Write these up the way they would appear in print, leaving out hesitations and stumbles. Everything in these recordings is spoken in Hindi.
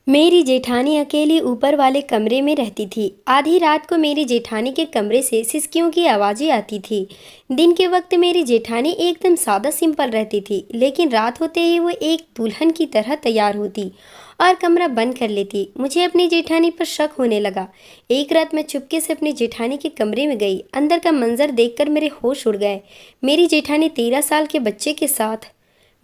मेरी जेठानी अकेली ऊपर वाले कमरे में रहती थी। आधी रात को मेरी जेठानी के कमरे से सिसकियों की आवाज़ें आती थी। दिन के वक्त मेरी जेठानी एकदम सादा सिंपल रहती थी, लेकिन रात होते ही वो एक दुल्हन की तरह तैयार होती और कमरा बंद कर लेती। मुझे अपनी जेठानी पर शक होने लगा। एक रात मैं चुपके से अपनी जेठानी के कमरे में गई। अंदर का मंजर देखकर मेरे होश उड़ गए। मेरी जेठानी 13 साल के बच्चे के साथ।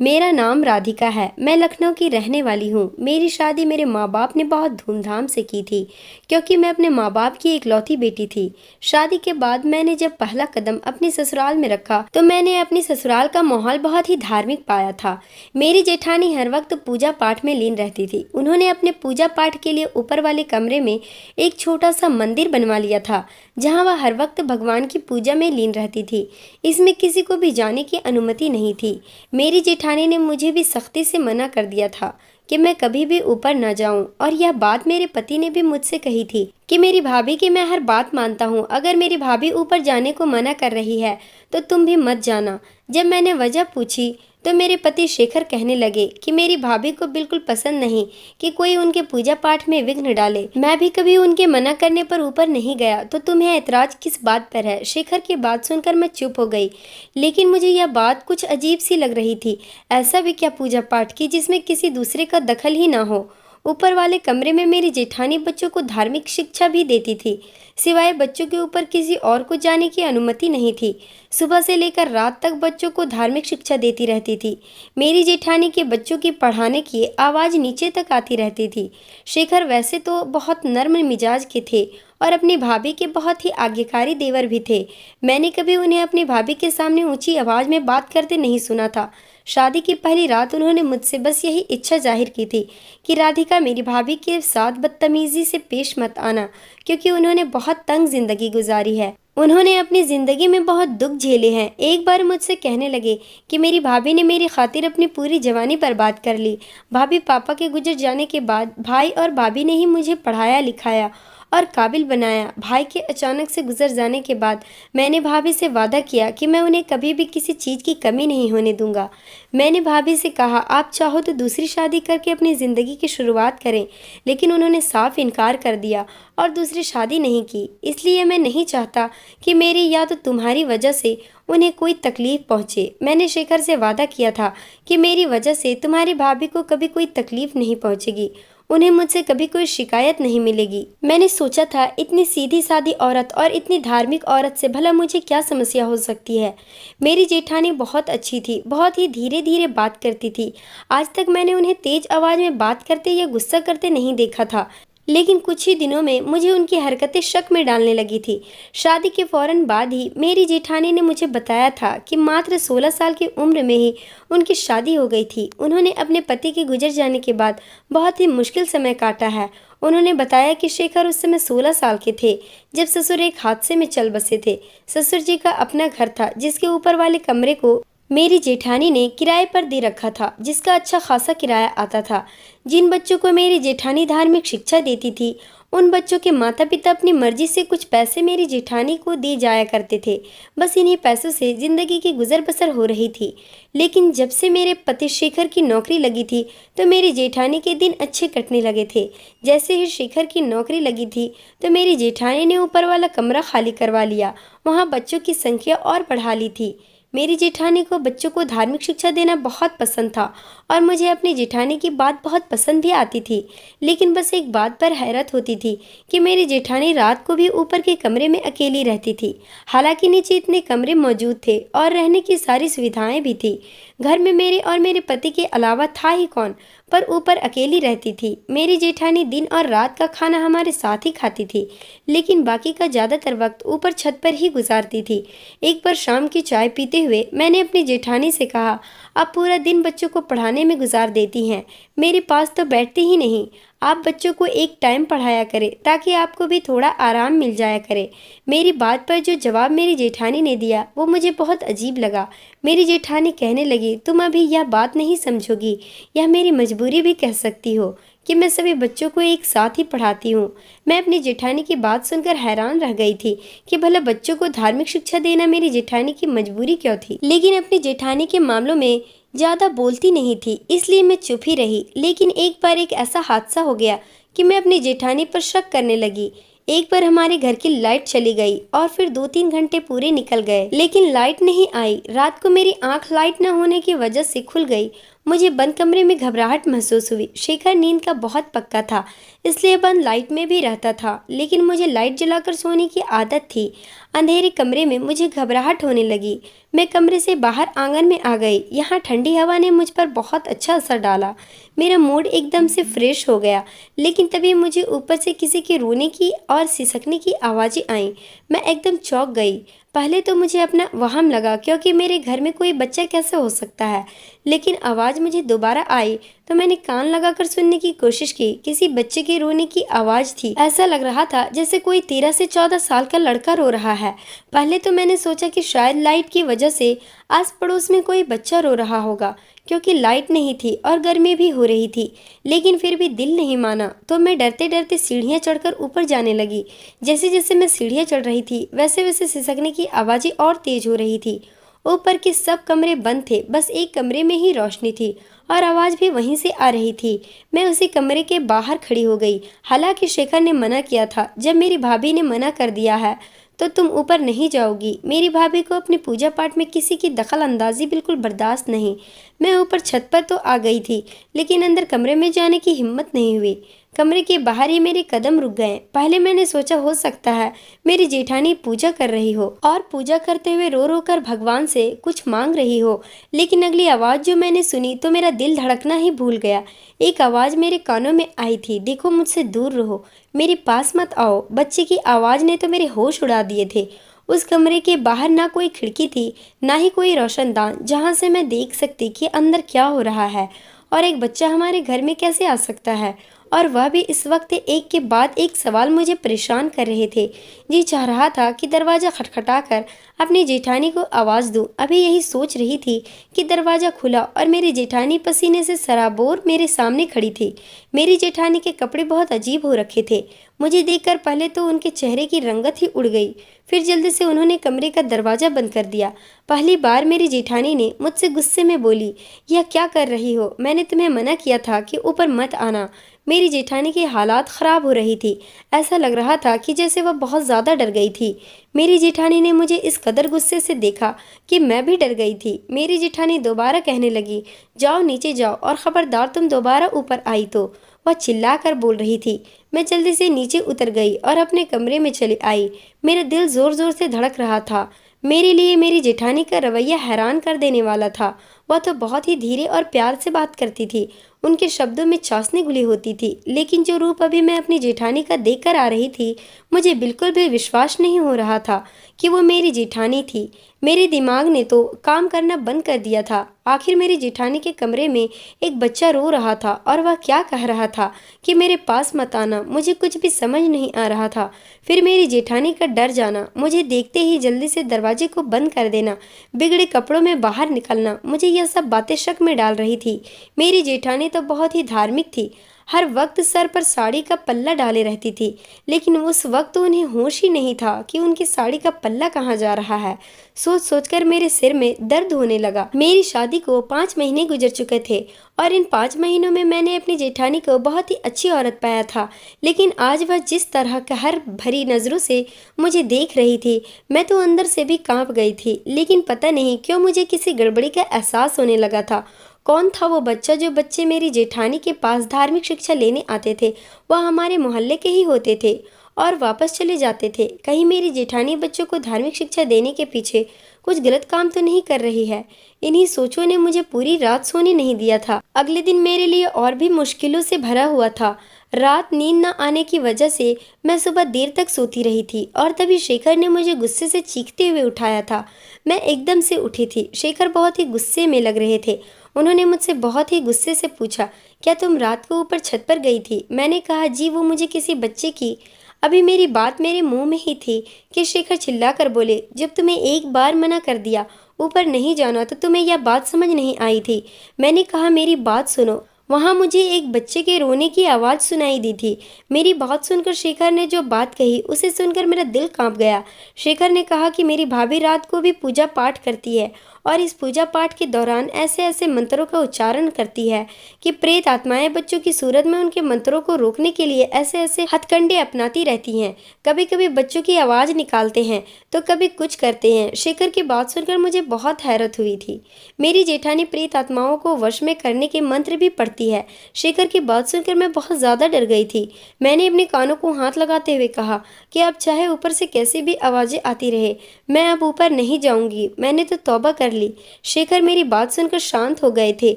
मेरा नाम राधिका है। मैं लखनऊ की रहने वाली हूँ। मेरी शादी मेरे माँ बाप ने बहुत धूमधाम से की थी, क्योंकि मैं अपने माँ बाप की इकलौती बेटी थी। शादी के बाद मैंने जब पहला कदम अपने ससुराल में रखा तो मैंने अपनी ससुराल का माहौल बहुत ही धार्मिक पाया था। मेरी जेठानी हर वक्त पूजा पाठ में लीन रहती थी। उन्होंने अपने पूजा पाठ के लिए ऊपर वाले कमरे में एक छोटा सा मंदिर बनवा लिया था, जहाँ वह हर वक्त भगवान की पूजा में लीन रहती थी। इसमें किसी को भी जाने की अनुमति नहीं थी। मेरी जेठानी ने मुझे भी सख्ती से मना कर दिया था कि मैं कभी भी ऊपर न जाऊं, और यह बात मेरे पति ने भी मुझसे कही थी कि मेरी भाभी की मैं हर बात मानता हूं। अगर मेरी भाभी ऊपर जाने को मना कर रही है तो तुम भी मत जाना। जब मैंने वजह पूछी तो मेरे पति शेखर कहने लगे कि मेरी भाभी को बिल्कुल पसंद नहीं कि कोई उनके पूजा पाठ में विघ्न डाले। मैं भी कभी उनके मना करने पर ऊपर नहीं गया, तो तुम्हें ऐतराज किस बात पर है? शेखर की बात सुनकर मैं चुप हो गई, लेकिन मुझे यह बात कुछ अजीब सी लग रही थी। ऐसा भी क्या पूजा पाठ की जिसमें किसी दूसरे का दखल ही ना हो? ऊपर वाले कमरे में मेरी जेठानी बच्चों को धार्मिक शिक्षा भी देती थी। सिवाय बच्चों के ऊपर किसी और को जाने की अनुमति नहीं थी। सुबह से लेकर रात तक बच्चों को धार्मिक शिक्षा देती रहती थी। मेरी जेठानी के बच्चों की पढ़ाने की आवाज़ नीचे तक आती रहती थी। शेखर वैसे तो बहुत नर्म मिजाज के थे और अपनी भाभी के बहुत ही आज्ञाकारी देवर भी थे। मैंने कभी उन्हें अपनी भाभी के सामने ऊंची आवाज़ में बात करते नहीं सुना था। शादी की पहली रात उन्होंने मुझसे बस यही इच्छा जाहिर की थी कि राधिका, मेरी भाभी के साथ बदतमीजी से पेश मत आना, क्योंकि उन्होंने बहुत तंग जिंदगी गुजारी है। उन्होंने अपनी जिंदगी में बहुत दुख झेले हैं। एक बार मुझसे कहने लगे कि मेरी भाभी ने मेरी खातिर अपनी पूरी जवानी बर्बाद कर ली। भाभी पापा के गुजर जाने के बाद भाई और भाभी ने ही मुझे पढ़ाया लिखाया और काबिल बनाया। भाई के अचानक से गुजर जाने के बाद मैंने भाभी से वादा किया कि मैं उन्हें कभी भी किसी चीज़ की कमी नहीं होने दूंगा। मैंने भाभी से कहा, आप चाहो तो दूसरी शादी करके अपनी ज़िंदगी की शुरुआत करें, लेकिन उन्होंने साफ इनकार कर दिया और दूसरी शादी नहीं की। इसलिए मैं नहीं चाहता कि मेरी या तो तुम्हारी वजह से उन्हें कोई तकलीफ पहुँचे। मैंने शेखर से वादा किया था कि मेरी वजह से तुम्हारी भाभी को कभी कोई तकलीफ नहीं पहुँचेगी, उन्हें मुझसे कभी कोई शिकायत नहीं मिलेगी। मैंने सोचा था, इतनी सीधी सादी औरत और इतनी धार्मिक औरत से भला मुझे क्या समस्या हो सकती है। मेरी जेठानी बहुत अच्छी थी, बहुत ही धीरे धीरे बात करती थी। आज तक मैंने उन्हें तेज आवाज में बात करते या गुस्सा करते नहीं देखा था, लेकिन कुछ ही दिनों में मुझे उनकी हरकतें शक में डालने लगी थी। शादी के फौरन बाद ही मेरी जेठानी ने मुझे बताया था कि मात्र 16 साल की उम्र में ही उनकी शादी हो गई थी। उन्होंने अपने पति के गुजर जाने के बाद बहुत ही मुश्किल समय काटा है। उन्होंने बताया कि शेखर उस समय 16 साल के थे जब ससुर एक हादसे में चल बसे थे। ससुर जी का अपना घर था, जिसके ऊपर वाले कमरे को मेरी जेठानी ने किराए पर दे रखा था, जिसका अच्छा खासा किराया आता था। जिन बच्चों को मेरी जेठानी धार्मिक शिक्षा देती थी, उन बच्चों के माता पिता अपनी मर्जी से कुछ पैसे मेरी जेठानी को दे जाया करते थे। बस इन्हीं पैसों से जिंदगी की गुजर बसर हो रही थी। लेकिन जब से मेरे पति शेखर की नौकरी लगी थी तो मेरी जेठानी के दिन अच्छे कटने लगे थे। जैसे ही शेखर की नौकरी लगी थी तो मेरी जेठानी ने ऊपर वाला कमरा खाली करवा लिया, वहाँ बच्चों की संख्या और बढ़ा ली थी। मेरी जेठानी को बच्चों को धार्मिक शिक्षा देना बहुत पसंद था और मुझे अपनी जेठानी की बात बहुत पसंद भी आती थी। लेकिन बस एक बात पर हैरत होती थी कि मेरी जेठानी रात को भी ऊपर के कमरे में अकेली रहती थी। हालांकि नीचे इतने कमरे मौजूद थे और रहने की सारी सुविधाएं भी थी। घर में मेरे और मेरे पति के अलावा था ही कौन, पर ऊपर अकेली रहती थी। मेरी जेठानी दिन और रात का खाना हमारे साथ ही खाती थी, लेकिन बाकी का ज़्यादातर वक्त ऊपर छत पर ही गुजारती थी। एक बार शाम की चाय पीते हुए मैंने अपनी जेठानी से कहा, आप पूरा दिन बच्चों को पढ़ाने में गुजार देती हैं, मेरे पास तो बैठती ही नहीं। आप बच्चों को एक टाइम पढ़ाया करें ताकि आपको भी थोड़ा आराम मिल जाया करे। मेरी बात पर जो जवाब मेरी जेठानी ने दिया वो मुझे बहुत अजीब लगा। मेरी जेठानी कहने लगी, तुम अभी यह बात नहीं समझोगी, यह मेरी मजबूरी भी कह सकती हो कि मैं सभी बच्चों को एक साथ ही पढ़ाती हूँ। मैं अपनी जेठानी की बात सुनकर हैरान रह गई थी कि भला बच्चों को धार्मिक शिक्षा देना मेरी जेठानी की मजबूरी क्यों थी। लेकिन अपनी जेठानी के मामलों में ज़्यादा बोलती नहीं थी, इसलिए मैं चुप ही रही। लेकिन एक बार एक ऐसा हादसा हो गया कि मैं अपनी जेठानी पर शक करने लगी। एक बार हमारे घर की लाइट चली गई और फिर 2-3 घंटे पूरे निकल गए, लेकिन लाइट नहीं आई। रात को मेरी आंख लाइट न होने की वजह से खुल गई। मुझे बंद कमरे में घबराहट महसूस हुई। शेखर नींद का बहुत पक्का था, इसलिए बंद लाइट में भी रहता था, लेकिन मुझे लाइट जलाकर सोने की आदत थी। अंधेरे कमरे में मुझे घबराहट होने लगी। मैं कमरे से बाहर आंगन में आ गई। यहाँ ठंडी हवा ने मुझ पर बहुत अच्छा असर डाला। मेरा मूड एकदम से फ्रेश हो गया। लेकिन तभी मुझे ऊपर से किसी के रोने की और सिसकने की आवाज़ें आईं। मैं एकदम चौंक गई। पहले तो मुझे अपना वहम लगा, क्योंकि मेरे घर में कोई बच्चा कैसे हो सकता है। लेकिन आवाज़ मुझे दोबारा आई तो मैंने कान लगाकर सुनने की कोशिश की। किसी बच्चे के रोने की आवाज़ थी। ऐसा लग रहा था जैसे कोई 13 से 14 साल का लड़का रो रहा है। पहले तो मैंने सोचा कि शायद लाइट की वजह से आस पड़ोस में कोई बच्चा रो रहा होगा, क्योंकि लाइट नहीं थी और गर्मी भी हो रही थी। लेकिन फिर भी दिल नहीं माना, तो मैं डरते डरते सीढ़ियाँ चढ़कर ऊपर जाने लगी। जैसे जैसे मैं सीढ़ियाँ चढ़ रही थी, वैसे वैसे सिसकने की आवाज़ें और तेज हो रही थी। ऊपर के सब कमरे बंद थे, बस एक कमरे में ही रोशनी थी और आवाज़ भी वहीं से आ रही थी। मैं उसी कमरे के बाहर खड़ी हो गई। हालांकि शेखर ने मना किया था। जब मेरी भाभी ने मना कर दिया है तो तुम ऊपर नहीं जाओगी। मेरी भाभी को अपने पूजा पाठ में किसी की दखल अंदाजी बिल्कुल बर्दाश्त नहीं। मैं ऊपर छत पर तो आ गई थी, लेकिन अंदर कमरे में जाने की हिम्मत नहीं हुई। कमरे के बाहर ही मेरे कदम रुक गए। पहले मैंने सोचा हो सकता है मेरी जेठानी पूजा कर रही हो और पूजा करते हुए रो रो कर भगवान से कुछ मांग रही हो। लेकिन अगली आवाज़ जो मैंने सुनी तो मेरा दिल धड़कना ही भूल गया। एक आवाज़ मेरे कानों में आई थी, देखो मुझसे दूर रहो, मेरे पास मत आओ। बच्चे की आवाज़ ने तो मेरे होश उड़ा दिए थे। उस कमरे के बाहर ना कोई खिड़की थी, ना ही कोई रोशनदान जहाँ से मैं देख सकती कि अंदर क्या हो रहा है और एक बच्चा हमारे घर में कैसे आ सकता है, और वह भी इस वक्त। एक के बाद एक सवाल मुझे परेशान कर रहे थे। जी चाह रहा था कि दरवाज़ा खटखटाकर अपनी जेठानी को आवाज़ दूं। अभी यही सोच रही थी कि दरवाज़ा खुला और मेरी जेठानी पसीने से सराबोर मेरे सामने खड़ी थी। मेरी जेठानी के कपड़े बहुत अजीब हो रखे थे। मुझे देखकर पहले तो उनके चेहरे की रंगत ही उड़ गई। फिर जल्दी से उन्होंने कमरे का दरवाज़ा बंद कर दिया। पहली बार मेरी जेठानी ने मुझसे गुस्से में बोली, यह क्या कर रही हो, मैंने तुम्हें मना किया था कि ऊपर मत आना। मेरी जेठानी की हालात ख़राब हो रही थी। ऐसा लग रहा था कि जैसे वह बहुत ज़्यादा डर गई थी। मेरी जेठानी ने मुझे इस कदर गुस्से से देखा कि मैं भी डर गई थी। मेरी जेठानी दोबारा कहने लगी, जाओ नीचे जाओ और ख़बरदार तुम दोबारा ऊपर आई तो। वह चिल्लाकर बोल रही थी। मैं जल्दी से नीचे उतर गई और अपने कमरे में चली आई। मेरा दिल ज़ोर ज़ोर से धड़क रहा था। मेरे लिए मेरी जेठानी का रवैया हैरान कर देने वाला था। वह तो बहुत ही धीरे और प्यार से बात करती थी। उनके शब्दों में चाशनी घुली होती थी। लेकिन जो रूप अभी मैं अपनी जेठानी का देखकर आ रही थी, मुझे बिल्कुल भी विश्वास नहीं हो रहा था कि वो मेरी जेठानी थी। मेरे दिमाग ने तो काम करना बंद कर दिया था। आखिर मेरी जेठानी के कमरे में एक बच्चा रो रहा था और वह क्या कह रहा था कि मेरे पास मत आना। मुझे कुछ भी समझ नहीं आ रहा था। फिर मेरी जेठानी का डर जाना, मुझे देखते ही जल्दी से दरवाजे को बंद कर देना, बिगड़े कपड़ों में बाहर निकलना, मुझे यह सब बातें शक में डाल रही थी। मेरी जेठानी तो बहुत ही धार्मिक थी। हर वक्त सर पर साड़ी का पल्ला डाले रहती थी, लेकिन उस वक्त उन्हें होश ही नहीं था कि उनकी साड़ी का पल्ला कहाँ जा रहा है। सोच सोचकर मेरे सिर में दर्द होने लगा। मेरी शादी को 5 महीने गुजर चुके थे और इन 5 महीनों में मैंने अपनी जेठानी को बहुत ही अच्छी औरत पाया था। लेकिन आज वह जिस तरह कहर भरी नज़रों से मुझे देख रही थी, मैं तो अंदर से भी कांप गई थी। लेकिन पता नहीं क्यों मुझे किसी गड़बड़ी का एहसास होने लगा था। कौन था वो बच्चा? जो बच्चे मेरी जेठानी के पास धार्मिक शिक्षा लेने आते थे, वह हमारे मोहल्ले के ही होते थे और वापस चले जाते थे। कहीं मेरी जेठानी बच्चों को धार्मिक शिक्षा देने के पीछे कुछ गलत काम तो नहीं कर रही है? इन्हीं सोचों ने मुझे पूरी रात सोने नहीं दिया था। अगले दिन मेरे लिए और भी मुश्किलों से भरा हुआ था। रात नींद न आने की वजह से मैं सुबह देर तक सोती रही थी और तभी शेखर ने मुझे गुस्से से चीखते हुए उठाया था। मैं एकदम से उठी थी। शेखर बहुत ही गुस्से में लग रहे थे। उन्होंने मुझसे बहुत ही गुस्से से पूछा, क्या तुम रात को ऊपर छत पर गई थी? मैंने कहा, जी वो मुझे किसी बच्चे की। अभी मेरी बात मेरे मुंह में ही थी कि शेखर चिल्लाकर बोले, जब तुम्हें एक बार मना कर दिया ऊपर नहीं जाना तो तुम्हें यह बात समझ नहीं आई थी। मैंने कहा, मेरी बात सुनो। वहाँ मुझे एक बच्चे के रोने की आवाज़ सुनाई दी थी। मेरी बात सुनकर शेखर ने जो बात कही उसे सुनकर मेरा दिल कांप गया। शेखर ने कहा कि मेरी भाभी रात को भी पूजा पाठ करती है और इस पूजा पाठ के दौरान ऐसे ऐसे मंत्रों का उच्चारण करती है कि प्रेत आत्माएं बच्चों की सूरत में उनके मंत्रों को रोकने के लिए ऐसे ऐसे हथकंडे अपनाती रहती हैं। कभी कभी बच्चों की आवाज़ निकालते हैं तो कभी कुछ करते हैं। शेखर की बात सुनकर मुझे बहुत हैरत हुई थी। मेरी जेठानी प्रेत आत्माओं को वश में करने के मंत्र भी पढ़ती है। शेखर की बात सुनकर मैं बहुत ज़्यादा डर गई थी। मैंने अपने कानों को हाथ लगाते हुए कहा कि अब चाहे ऊपर से कैसी भी आवाज़ें आती रहे, मैं अब ऊपर नहीं जाऊंगी। मैंने तो तौबा कर ली। शेखर मेरी बात सुनकर शांत हो गए थे,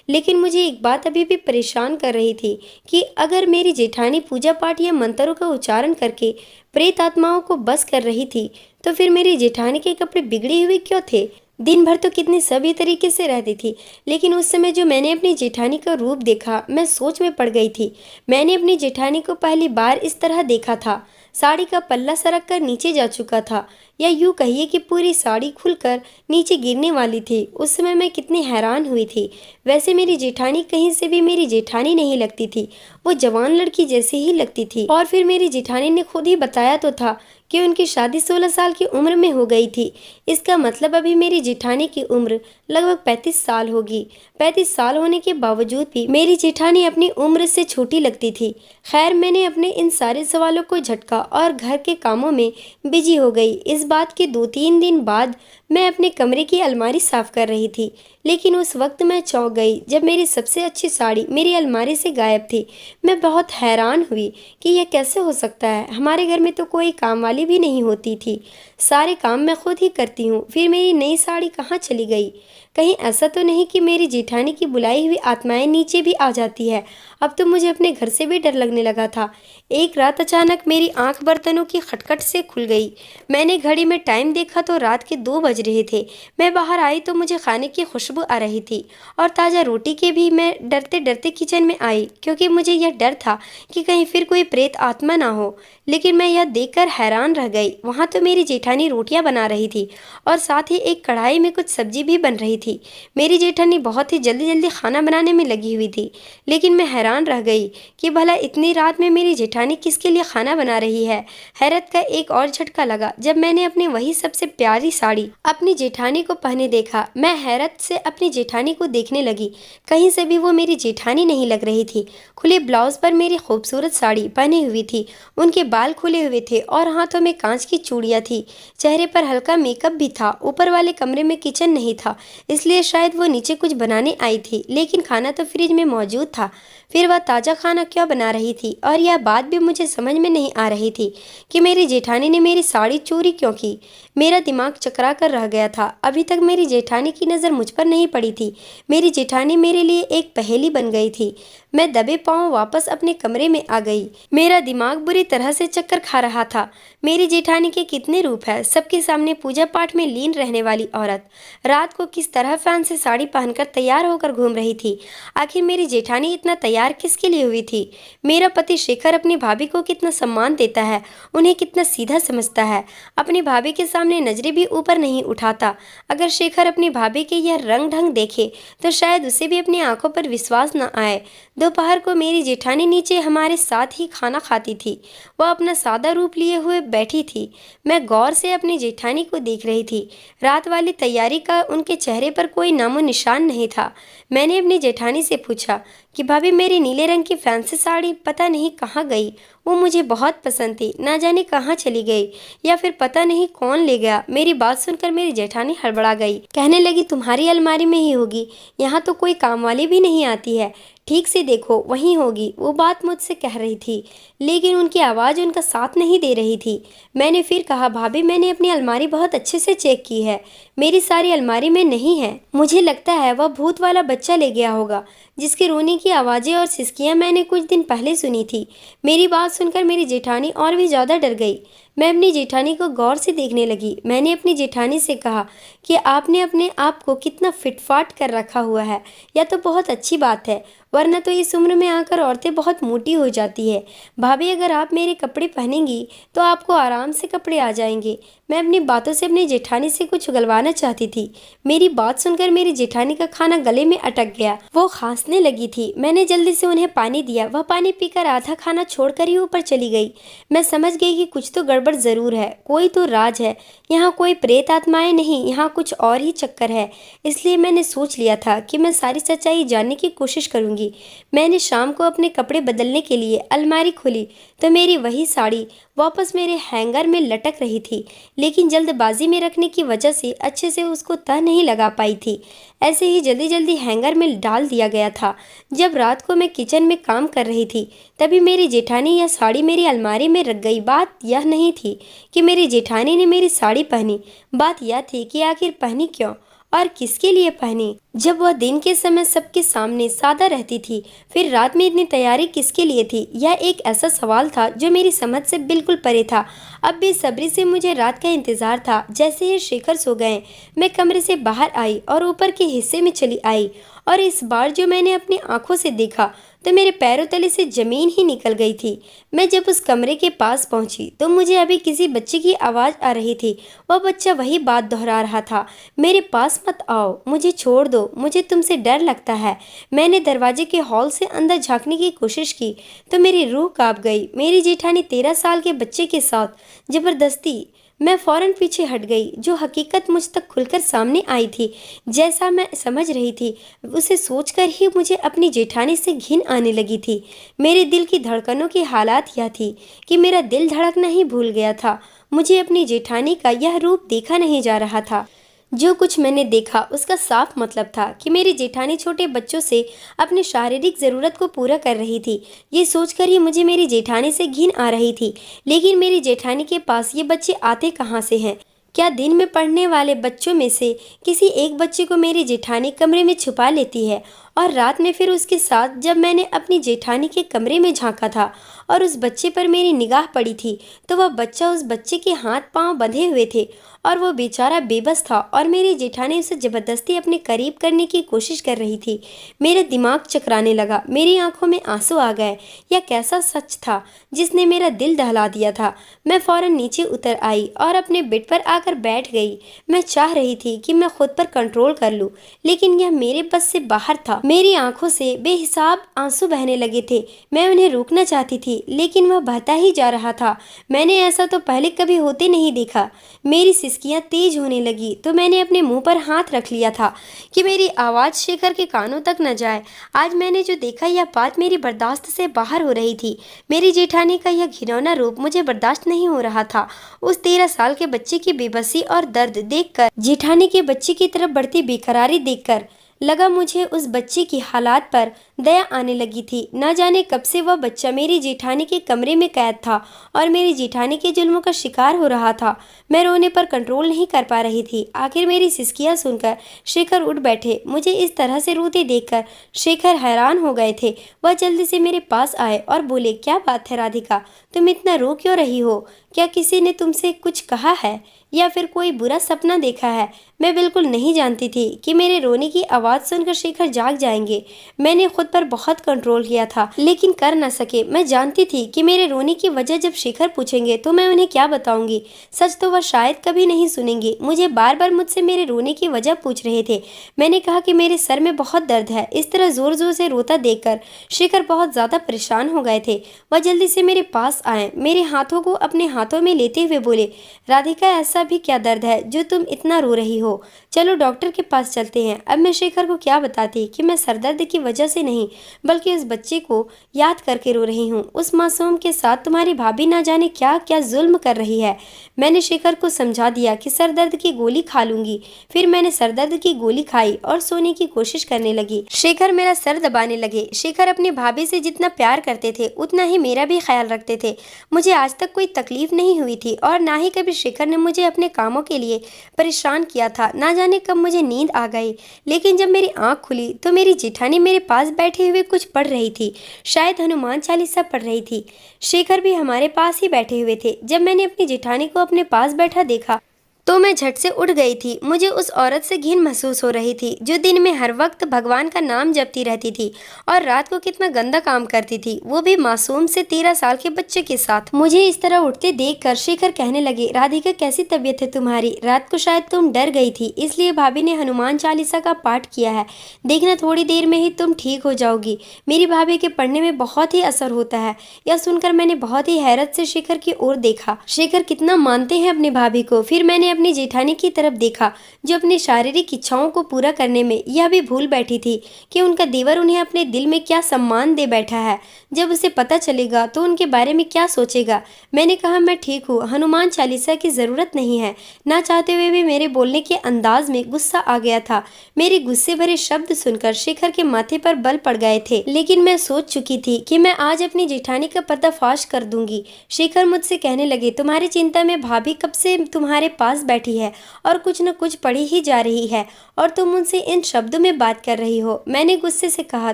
लेकिन मुझे एक बात अभी भी परेशान कर रही थी कि अगर मेरी जेठानी पूजा पाठ या मंत्रों का उच्चारण करके प्रेत आत्माओं को बस कर रही थी, तो फिर मेरी जेठानी के कपड़े बिगड़े हुए क्यों थे? दिन भर तो कितनी सभ्य तरीके से रहती थी, लेकिन उस समय जो मैंने अपनी जेठानी का रूप देखा, मैं सोच में पड़ गई थी। मैंने अपनी जेठानी को पहली बार इस तरह देखा था। साड़ी का पल्ला सरक कर नीचे जा चुका था, या यूं कहिए कि पूरी साड़ी खुलकर नीचे गिरने वाली थी। उस समय मैं कितनी हैरान हुई थी। वैसे मेरी जेठानी कहीं से भी मेरी जेठानी नहीं लगती थी, वो जवान लड़की जैसी ही लगती थी। और फिर मेरी जेठानी ने खुद ही बताया तो था कि उनकी शादी 16 साल की उम्र में हो गई थी। इसका मतलब अभी मेरी जेठानी की उम्र लगभग 35 साल होगी। 35 साल होने के बावजूद भी मेरी जेठानी अपनी उम्र से छोटी लगती थी। खैर, मैंने अपने इन सारे सवालों को झटका और घर के कामों में बिजी हो गई। इस बात के 2-3 दिन बाद मैं अपने कमरे की अलमारी साफ कर रही थी, लेकिन उस वक्त मैं चौंक गई जब मेरी सबसे अच्छी साड़ी मेरी अलमारी से गायब थी। मैं बहुत हैरान हुई कि यह कैसे हो सकता है। हमारे घर में तो कोई काम वाली भी नहीं होती थी, सारे काम मैं खुद ही करती हूँ। फिर मेरी नई साड़ी कहाँ चली गई? कहीं ऐसा तो नहीं कि मेरी जेठानी की बुलाई हुई आत्माएं नीचे भी आ जाती है? अब तो मुझे अपने घर से भी डर लगने लगा था। एक रात अचानक मेरी आंख बर्तनों की खटखट से खुल गई। मैंने घड़ी में टाइम देखा तो रात के 2 बज रहे थे। मैं बाहर आई तो मुझे खाने की खुशबू आ रही थी और ताज़ा रोटी के भी। मैं डरते डरते किचन में आई, क्योंकि मुझे यह डर था कि कहीं फिर कोई प्रेत आत्मा ना हो। लेकिन मैं यह देखकर हैरान रह गई, वहाँ तो मेरी जेठानी रोटियां बना रही थी और साथ ही एक कढ़ाई में कुछ सब्जी भी बन रही थी। मेरी जेठानी बहुत ही जल्दी जल्दी खाना बनाने में लगी हुई थी, लेकिन मैं हैरान रह गई कि भला इतनी रात में मेरी जेठानी किसके लिए खाना बना रही है। हैरत का एक और झटका लगा जब मैंने अपनी वही सबसे प्यारी साड़ी अपनी जेठानी को पहने देखा। मैं हैरत से अपनी जेठानी को देखने लगी, कहीं से भी वो मेरी जेठानी नहीं लग रही थी। खुले ब्लाउज पर मेरी खूबसूरत साड़ी पहनी हुई थी, उनके बाल खुले हुए थे और हाथों में कांच की चूड़ियां थी। चेहरे पर हल्का मेकअप भी था। ऊपर वाले कमरे में किचन नहीं था, इसलिए शायद वो नीचे कुछ बनाने आई थी, लेकिन खाना तो फ्रिज में मौजूद था। फिर वह ताज़ा खाना क्यों बना रही थी? और यह बात भी मुझे समझ में नहीं आ रही थी कि मेरी जेठानी ने मेरी साड़ी चोरी क्यों की। मेरा दिमाग चकरा कर रह गया था। अभी तक मेरी जेठानी की नज़र मुझ पर नहीं पड़ी थी। मेरी जेठानी मेरे लिए एक पहेली बन गई थी। मैं दबे पांव वापस अपने कमरे में आ गई। मेरा दिमाग बुरी तरह से चक्कर खा रहा था। मेरी जेठानी के कितने रूप है। सबके सामने पूजा पाठ में लीन रहने वाली औरत रात को किस तरह फैन से साड़ी पहनकर तैयार होकर घूम रही थी। आखिर मेरी जेठानी इतना तैयार किसके लिए हुई थी? मेरा पति शेखर अपनी भाभी को कितना सम्मान देता है, उन्हें कितना सीधा समझता है। अपनी भाभी के सामने नजरें भी ऊपर नहीं उठाता। अगर शेखर अपनी भाभी के यह रंग ढंग देखे तो शायद उसे भी अपनी आंखों पर विश्वास न आए। दोपहर को मेरी जेठानी नीचे हमारे साथ ही खाना खाती थी। वह अपना सादा रूप लिए हुए बैठी थी। मैं गौर से अपनी जेठानी को देख रही थी। रात वाली तैयारी का उनके चेहरे पर कोई नामो निशान नहीं था। मैंने अपनी जेठानी से पूछा कि भाभी, मेरी नीले रंग की फैंसी साड़ी पता नहीं कहाँ गई। वो मुझे बहुत पसंद थी, ना जाने कहाँ चली गई या फिर पता नहीं कौन ले गया। मेरी बात सुनकर मेरी जेठानी हड़बड़ा गई, कहने लगी, तुम्हारी अलमारी में ही होगी, यहाँ तो कोई काम वाली भी नहीं आती है, ठीक से देखो वहीं होगी। वो बात मुझसे कह रही थी, लेकिन उनकी आवाज़ उनका साथ नहीं दे रही थी। मैंने फिर कहा, भाभी, मैंने अपनी अलमारी बहुत अच्छे से चेक की है, मेरी सारी अलमारी में नहीं है। मुझे लगता है वह भूत वाला बच्चा ले गया होगा, जिसके रोने की आवाज़ें और सिसकियाँ मैंने कुछ दिन पहले सुनी थी। मेरी बात सुनकर मेरी जेठानी और भी ज़्यादा डर गई। मैं अपनी जेठानी को गौर से देखने लगी। मैंने अपनी जेठानी से कहा कि आपने अपने आप को कितना फिटफाट कर रखा हुआ है, यह तो बहुत अच्छी बात है। वरना तो इस उम्र में आकर औरतें बहुत मोटी हो जाती है। भाभी, अगर आप मेरे कपड़े पहनेंगी तो आपको आराम से कपड़े आ जाएंगे। मैं अपनी बातों से अपनी जेठानी से कुछ उगलवाना चाहती थी। मेरी बात सुनकर मेरी जेठानी का खाना गले में अटक गया। वो खांसने लगी थी। मैंने जल्दी से उन्हें पानी दिया। वह पानी पीकर आधा खाना छोड़कर ही ऊपर चली गई। मैं समझ गई कि कुछ तो गड़बड़ जरूर है, कोई तो राज है। यहाँ कोई प्रेत आत्माएं नहीं, यहाँ कुछ और ही चक्कर है। इसलिए मैंने सोच लिया था कि मैं सारी सच्चाई जानने की कोशिश करूंगी। मैंने शाम को अपने कपड़े बदलने के लिए अलमारी खोली तो मेरी वही साड़ी वापस मेरे हैंगर में लटक रही थी, लेकिन जल्दबाजी में रखने की वजह से अच्छे से उसको तह नहीं लगा पाई थी। ऐसे ही जल्दी जल्दी हैंगर में डाल दिया गया था। जब रात को मैं किचन में काम कर रही थी तभी मेरी जेठानी यह साड़ी मेरी अलमारी में रख गई। बात यह नहीं थी कि मेरी जेठानी ने मेरी साड़ी पहनी, बात यह थी कि आखिर पहनी क्यों और किसके लिए पहनी। जब वह दिन के समय सबके सामने सादा रहती थी, फिर रात में इतनी तैयारी किसके लिए थी? यह एक ऐसा सवाल था जो मेरी समझ से बिल्कुल परे था। अब बेसब्री से मुझे रात का इंतजार था। जैसे ही शेखर सो गए, मैं कमरे से बाहर आई और ऊपर के हिस्से में चली आई, और इस बार जो मैंने अपनी आंखों से देखा तो मेरे पैरों तले से जमीन ही निकल गई थी। मैं जब उस कमरे के पास पहुंची तो मुझे अभी किसी बच्चे की आवाज़ आ रही थी। वह बच्चा वही बात दोहरा रहा था, मेरे पास मत आओ, मुझे छोड़ दो, मुझे तुमसे डर लगता है। मैंने दरवाजे के हॉल से अंदर झांकने की कोशिश की तो मेरी रूह कांप गई। मेरी जेठानी 13 साल के बच्चे के साथ जबरदस्ती। मैं फौरन पीछे हट गई। जो हकीकत मुझ तक खुलकर सामने आई थी, जैसा मैं समझ रही थी, उसे सोचकर ही मुझे अपनी जेठानी से घिन आने लगी थी। मेरे दिल की धड़कनों की हालात यह थी कि मेरा दिल धड़कना ही भूल गया था। मुझे अपनी जेठानी का यह रूप देखा नहीं जा रहा था। जो कुछ मैंने देखा उसका साफ मतलब था कि मेरी जेठानी छोटे बच्चों से अपनी शारीरिक ज़रूरत को पूरा कर रही थी। ये सोचकर ही मुझे मेरी जेठानी से घिन आ रही थी। लेकिन मेरी जेठानी के पास ये बच्चे आते कहाँ से हैं? क्या दिन में पढ़ने वाले बच्चों में से किसी एक बच्चे को मेरी जेठानी कमरे में छुपा लेती है और रात में फिर उसके साथ? जब मैंने अपनी जेठानी के कमरे में झांका था और उस बच्चे पर मेरी निगाह पड़ी थी तो वह बच्चा, उस बच्चे के हाथ पांव बंधे हुए थे और वो बेचारा बेबस था, और मेरी जेठानी उसे जबरदस्ती अपने करीब करने की कोशिश कर रही थी। मेरा दिमाग चकराने लगा, मेरी आंखों में आंसू आ गए। यह कैसा सच था जिसने मेरा दिल दहला दिया था? मैं फौरन नीचे उतर आई और अपने बेड पर आकर बैठ गई। मैं चाह रही थी कि मैं खुद पर कंट्रोल कर लूं, लेकिन यह मेरे बस से बाहर था। मेरी आंखों से बेहिसाब आंसू बहने लगे थे। मैं उन्हें रोकना चाहती थी, लेकिन वह बहता ही जा रहा था। मैंने ऐसा तो पहले कभी होते नहीं देखा। मेरी सिसकियां तेज होने लगी तो मैंने अपने मुंह पर हाथ रख लिया था कि मेरी आवाज़ शेखर के कानों तक न जाए। आज मैंने जो देखा, यह बात मेरी बर्दाश्त से बाहर हो रही थी। मेरी जेठानी का यह घिनौना रूप मुझे बर्दाश्त नहीं हो रहा था। उस 13 साल के बच्चे की बेबसी और दर्द देखकर, जेठानी के बच्चे की तरफ बढ़ती बेकरारी देखकर लगा मुझे उस बच्चे की हालात पर दया आने लगी थी। न जाने कब से वह बच्चा मेरी जेठानी के कमरे में कैद था और मेरी जेठानी के जुल्मों का शिकार हो रहा था। मैं रोने पर कंट्रोल नहीं कर पा रही थी। आखिर मेरी सिसकियां सुनकर शेखर उठ बैठे। मुझे इस तरह से रोते देखकर शेखर हैरान हो गए थे। वह जल्दी से मेरे पास आए और बोले, क्या बात है राधिका, तुम इतना रो क्यों रही हो? क्या किसी ने तुमसे कुछ कहा है या फिर कोई बुरा सपना देखा है? मैं बिल्कुल नहीं जानती थी कि मेरे रोने की आवाज़ सुनकर शेखर जाग जाएंगे। मैंने खुद पर बहुत कंट्रोल किया था, लेकिन कर न सके। मैं जानती थी कि मेरे रोने की वजह जब शेखर पूछेंगे तो मैं उन्हें क्या बताऊंगी। सच तो वह शायद कभी नहीं सुनेंगे। मुझे बार बार मुझसे मेरे रोने की वजह पूछ रहे थे। मैंने कहा कि मेरे सर में बहुत दर्द है। इस तरह जोर जोर से रोता देखकर शेखर बहुत ज़्यादा परेशान हो गए थे। वह जल्दी से मेरे पास आए, मेरे हाथों को अपने हाथों में लेते हुए बोले, राधिका, ऐसा भी क्या दर्द है जो तुम इतना रो रही हो? चलो डॉक्टर के पास चलते हैं। अब मैं शेखर को क्या बताती कि मैं सरदर्द की वजह से नहीं बल्कि उस बच्चे को याद करके रो रही हूँ। उस मासूम के साथ तुम्हारी भाभी ना जाने क्या क्या जुल्म कर रही है। मैंने शेखर को समझा दिया कि सरदर्द की गोली खा लूंगी। फिर मैंने सरदर्द की गोली खाई और सोने की कोशिश करने लगी। शेखर मेरा सर दबाने लगे। शेखर अपनी भाभी से जितना प्यार करते थे उतना ही मेरा भी ख्याल रखते थे। मुझे आज तक कोई तकलीफ नहीं हुई थी और ना ही कभी शेखर ने मुझे अपने कामों के लिए परेशान किया था। ना जाने कब मुझे नींद आ गई, लेकिन जब मेरी आंख खुली तो मेरी जेठानी मेरे पास बैठे हुए कुछ पढ़ रही थी। शायद हनुमान चालीसा पढ़ रही थी। शेखर भी हमारे पास ही बैठे हुए थे। जब मैंने अपनी जेठानी को अपने पास बैठा देखा तो मैं झट से उठ गई थी। मुझे उस औरत से घिन महसूस हो रही थी जो दिन में हर वक्त भगवान का नाम जपती रहती थी और रात को कितना गंदा काम करती थी, वो भी मासूम से 13 साल के बच्चे के साथ। मुझे इस तरह उठते देखकर शेखर कहने लगे, राधिका कैसी तबीयत है तुम्हारी? रात को शायद तुम डर गई थी, इसलिए भाभी ने हनुमान चालीसा का पाठ किया है। देखना थोड़ी देर में ही तुम ठीक हो जाओगी। मेरी भाभी के पढ़ने में बहुत ही असर होता है। यह सुनकर मैंने बहुत ही हैरत से शेखर की ओर देखा। शेखर कितना मानते हैं अपनी भाभी को। फिर मैंने अपनी जेठानी की तरफ देखा जो अपनी शारीरिक इच्छाओं को पूरा करने में यह भी भूल बैठी थी कि उनका देवर उन्हें अपने दिल में क्या सम्मान दे बैठा है। जब उसे पता चलेगा तो उनके बारे में क्या सोचेगा। मैंने कहा, मैं ठीक हूँ, हनुमान चालीसा की जरूरत नहीं है। ना चाहते हुए भी मेरे बोलने के अंदाज में गुस्सा आ गया था। मेरे गुस्से भरे शब्द सुनकर शेखर के माथे पर बल पड़ गए थे, लेकिन मैं सोच चुकी थी कि मैं आज अपनी जेठानी का पर्दाफाश कर दूंगी। शेखर मुझसे कहने लगे, तुम्हारी चिंता में भाभी कब से तुम्हारे पास बैठी है और कुछ न कुछ पढ़ी ही जा रही है और तुम उनसे इन शब्दों में बात कर रही हो। मैंने गुस्से से कहा,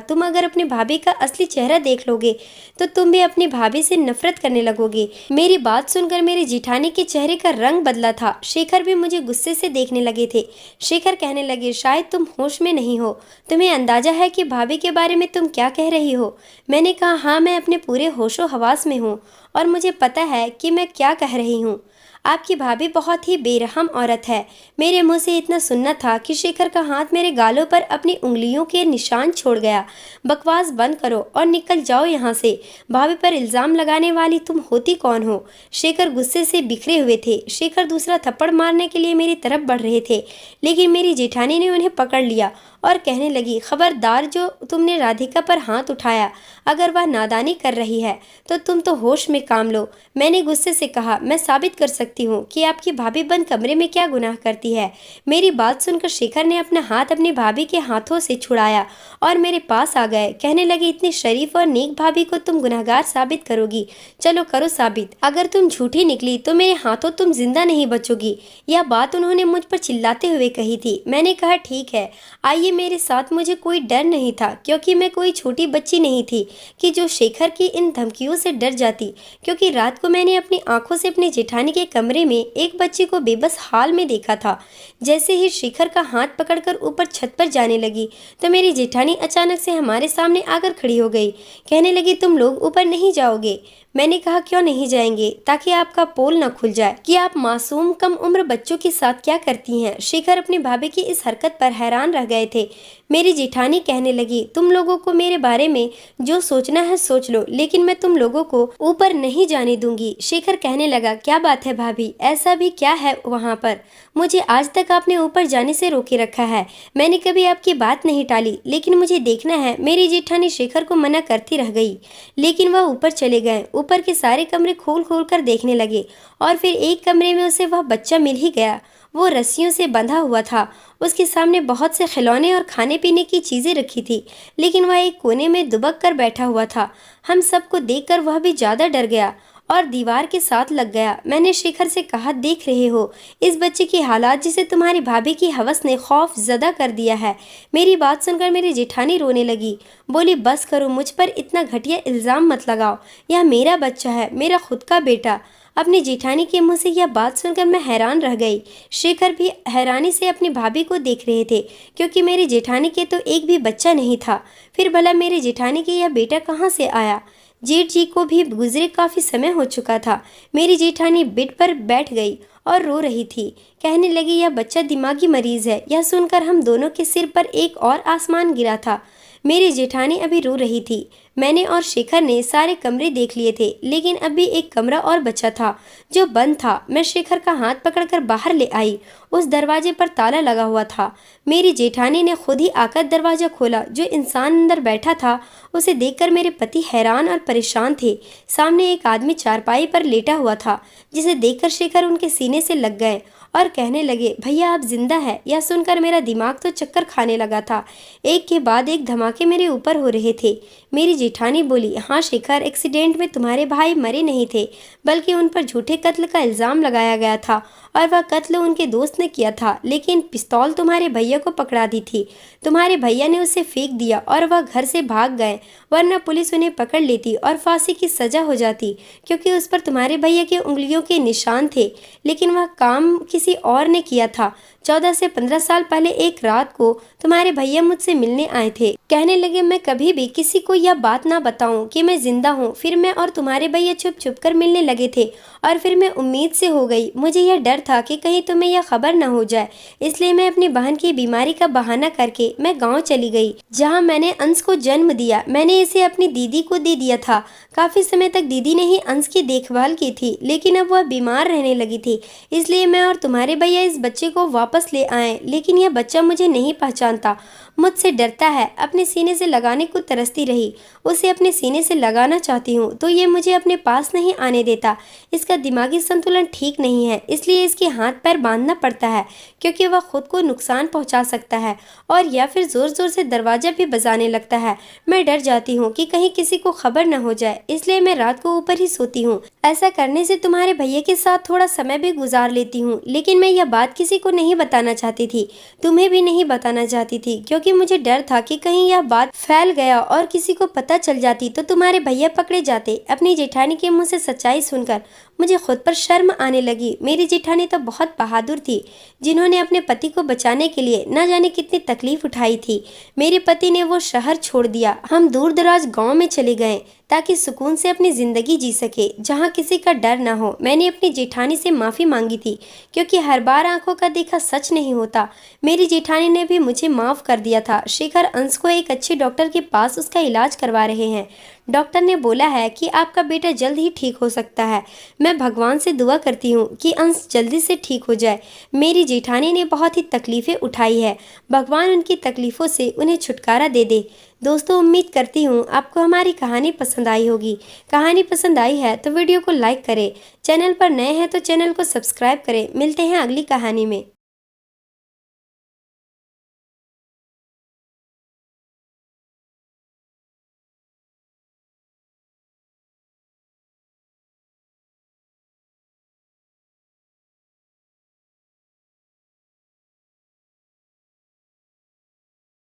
तुम अगर अपनी भाभी का असली चेहरा देख लोगे तो तुम भी अपनी भाभी से नफरत करने लगोगे। मेरी बात सुनकर मेरी जेठानी के चेहरे का रंग बदला था। शेखर भी मुझे गुस्से से देखने लगे थे। शेखर कहने लगे, शायद तुम होश में नहीं हो। तुम्हें अंदाजा है कि भाभी के बारे में तुम क्या कह रही हो? मैंने कहा, हाँ, मैं अपने पूरे होशो हवास में हूँ और मुझे पता है कि मैं क्या कह रही हूँ। आपकी भाभी बहुत ही बेरहम औरत है। मेरे मुंह से इतना सुनना था कि शेखर का हाथ मेरे गालों पर अपनी उंगलियों के निशान छोड़ गया। बकवास बंद करो और निकल जाओ यहाँ से। भाभी पर इल्जाम लगाने वाली तुम होती कौन हो? शेखर गुस्से से बिखरे हुए थे। शेखर दूसरा थप्पड़ मारने के लिए मेरी तरफ बढ़ रहे थे, लेकिन मेरी जेठानी ने उन्हें पकड़ लिया और कहने लगी, खबरदार, जो तुमने राधिका पर हाथ उठाया, अगर वह नादानी कर रही है तो तुम तो होश में काम लो। मैंने गुस्से से कहा, मैं साबित कर सकती हूँ कि आपकी भाभी बंद कमरे में क्या गुनाह करती है। मेरी बात सुनकर शेखर ने अपना हाथ अपनी भाभी के हाथों से छुड़ाया और मेरे पास आ गए। कहने लगे, इतनी शरीफ और नेक भाभी को तुम गुनहगार साबित करोगी? चलो करो साबित। अगर तुम झूठी निकली तो मेरे हाथों तुम जिंदा नहीं बचोगी। यह बात उन्होंने मुझ पर चिल्लाते हुए कही थी। मैंने कहा, ठीक है, आइए मेरे साथ। मुझे कोई डर नहीं था, क्योंकि मैं कोई छोटी बच्ची नहीं थी कि जो शेखर की इन धमकियों से डर जाती। क्योंकि रात को मैंने अपनी आंखों से अपनी जेठानी के कमरे में एक बच्ची को बेबस हाल में देखा था। जैसे ही शेखर का हाथ पकड़कर ऊपर छत पर जाने लगी तो मेरी जेठानी अचानक से हमारे सामने आकर खड़ी हो गई। कहने लगी, तुम लोग ऊपर नहीं जाओगे? मैंने कहा, क्यों नहीं जाएंगे? ताकि आपका पोल न खुल जाए कि आप मासूम कम उम्र बच्चों के साथ क्या करती हैं। शेखर अपनी भाभी की इस हरकत पर हैरान रह गए थे। मेरी जेठानी कहने लगी, तुम लोगों को मेरे बारे में जो सोचना है सोच लो, लेकिन मैं तुम लोगों को ऊपर नहीं जाने दूंगी। शेखर कहने लगा, क्या बात है भाभी, ऐसा भी क्या है वहाँ पर? मुझे आज तक आपने ऊपर जाने से रोके रखा है। मैंने कभी आपकी बात नहीं टाली, लेकिन मुझे देखना है। मेरी जेठानी शेखर को मना करती रह गई, लेकिन वह ऊपर चले गए। ऊपर के सारे कमरे खोल खोल कर देखने लगे और फिर एक कमरे में उसे वह बच्चा मिल ही गया। वो रस्सियों से बंधा हुआ था। उसके सामने बहुत से खिलौने और खाने पीने की चीजें रखी थी, लेकिन वह एक कोने में दुबक कर बैठा हुआ था। हम सबको देखकर वह भी ज्यादा डर गया और दीवार के साथ लग गया। मैंने शेखर से कहा, देख रहे हो इस बच्चे की हालात, जिसे तुम्हारी भाभी की हवस ने खौफ ज़दा कर दिया है। मेरी बात सुनकर मेरी जेठानी रोने लगी। बोली, बस करो, मुझ पर इतना घटिया इल्ज़ाम मत लगाओ। यह मेरा बच्चा है, मेरा खुद का बेटा। अपनी जेठानी के मुंह से यह बात सुनकर मैं हैरान रह गई। शेखर भी हैरानी से अपनी भाभी को देख रहे थे, क्योंकि मेरी जेठानी के तो एक भी बच्चा नहीं था। फिर भला मेरी जेठानी के यह बेटा कहाँ से आया? जेठ जी को भी गुजरे काफ़ी समय हो चुका था। मेरी जेठानी बेड पर बैठ गई और रो रही थी। कहने लगी, यह बच्चा दिमागी मरीज है। यह सुनकर हम दोनों के सिर पर एक और आसमान गिरा था। मेरी जेठानी अभी रो रही थी। मैंने और शेखर ने सारे कमरे देख लिए थे, लेकिन अभी एक कमरा और बचा था जो बंद था। मैं शेखर का हाथ पकड़कर बाहर ले आई। उस दरवाजे पर ताला लगा हुआ था। मेरी जेठानी ने खुद ही आकर दरवाजा खोला। जो इंसान अंदर बैठा था उसे देखकर मेरे पति हैरान और परेशान थे। सामने एक आदमी चारपाई पर लेटा हुआ था, जिसे देखकर शेखर उनके सीने से लग गए और कहने लगे, भैया आप जिंदा है। यह सुनकर मेरा दिमाग तो चक्कर खाने लगा था। एक के बाद एक धमाके मेरे ऊपर हो रहे थे। मेरी जेठानी बोली, हाँ शेखर, एक्सीडेंट में तुम्हारे भाई मरे नहीं थे, बल्कि उन पर झूठे कत्ल का इल्ज़ाम लगाया गया था और वह कत्ल उनके दोस्त ने किया था। लेकिन पिस्तौल तुम्हारे भैया को पकड़ा दी थी। तुम्हारे भैया ने उसे फेंक दिया और वह घर से भाग गए, वरना पुलिस उन्हें पकड़ लेती और फांसी की सज़ा हो जाती, क्योंकि उस पर तुम्हारे भैया की उंगलियों के निशान थे। लेकिन वह काम की किसी और ने किया था। 14 से 15 साल पहले एक रात को तुम्हारे भैया मुझसे मिलने आए थे। कहने लगे मैं कभी भी किसी को यह बात ना बताऊं कि मैं जिंदा हूं। फिर मैं और तुम्हारे भैया छुप छुप कर मिलने लगे थे और फिर मैं उम्मीद से हो गई। मुझे यह डर था कि कहीं तुम्हें यह खबर न हो जाए, इसलिए मैं अपनी बहन की बीमारी का बहाना करके मैं गाँव चली गई जहाँ मैंने अंश को जन्म दिया। मैंने इसे अपनी दीदी को दे दिया था। काफी समय तक दीदी ने ही अंश की देखभाल की थी, लेकिन अब वह बीमार रहने लगी थी, इसलिए मैं और तुम्हारे भैया इस बच्चे को वापस ले आए। लेकिन यह बच्चा मुझे नहीं पहचानता, मुझसे डरता है, अपने सीने से लगाने को तरसती रही। उसे अपने सीने से लगाना चाहती हूँ तो ये मुझे अपने पास नहीं आने देता। इसका दिमागी संतुलन ठीक नहीं है, इसलिए इसके हाथ पैर बांधना पड़ता है क्योंकि वह खुद को नुकसान पहुंचा सकता है और या फिर जोर जोर से दरवाजा भी बजाने लगता है। मैं डर जाती हूँ कि कहीं किसी को खबर न हो जाए, इसलिए मैं रात को ऊपर ही सोती हूँ। ऐसा करने से तुम्हारे भैया के साथ थोड़ा समय भी गुजार लेती हूँ, लेकिन मैं यह बात किसी को नहीं बताना चाहती थी, तुम्हें भी नहीं बताना चाहती थी, क्योंकि मुझे डर था कि कहीं यह बात फैल गया और किसी को पता चल जाती तो तुम्हारे भैया पकड़े जाते। अपनी जेठानी के मुंह से सच्चाई सुनकर मुझे खुद पर शर्म आने लगी। मेरी जेठानी तो बहुत बहादुर थी, जिन्होंने अपने पति को बचाने के लिए न जाने कितनी तकलीफ उठाई थी। मेरे पति ने वो शहर छोड़ दिया, हम दूर दराज गाँव में चले गए ताकि सुकून से अपनी जिंदगी जी सके, जहाँ किसी का डर ना हो। मैंने अपनी जेठानी से माफ़ी मांगी थी क्योंकि हर बार आंखों का देखा सच नहीं होता। मेरी जेठानी ने भी मुझे माफ़ कर दिया था। शेखर अंश को एक अच्छे डॉक्टर के पास उसका इलाज करवा रहे हैं। डॉक्टर ने बोला है कि आपका बेटा जल्द ही ठीक हो सकता है। मैं भगवान से दुआ करती हूँ कि अंश जल्दी से ठीक हो जाए। मेरी जेठानी ने बहुत ही तकलीफ़ें उठाई है, भगवान उनकी तकलीफ़ों से उन्हें छुटकारा दे दे। दोस्तों, उम्मीद करती हूँ आपको हमारी कहानी पसंद आई होगी। कहानी पसंद आई है तो वीडियो को लाइक करें, चैनल पर नए हैं तो चैनल को सब्सक्राइब करें। मिलते हैं अगली कहानी में।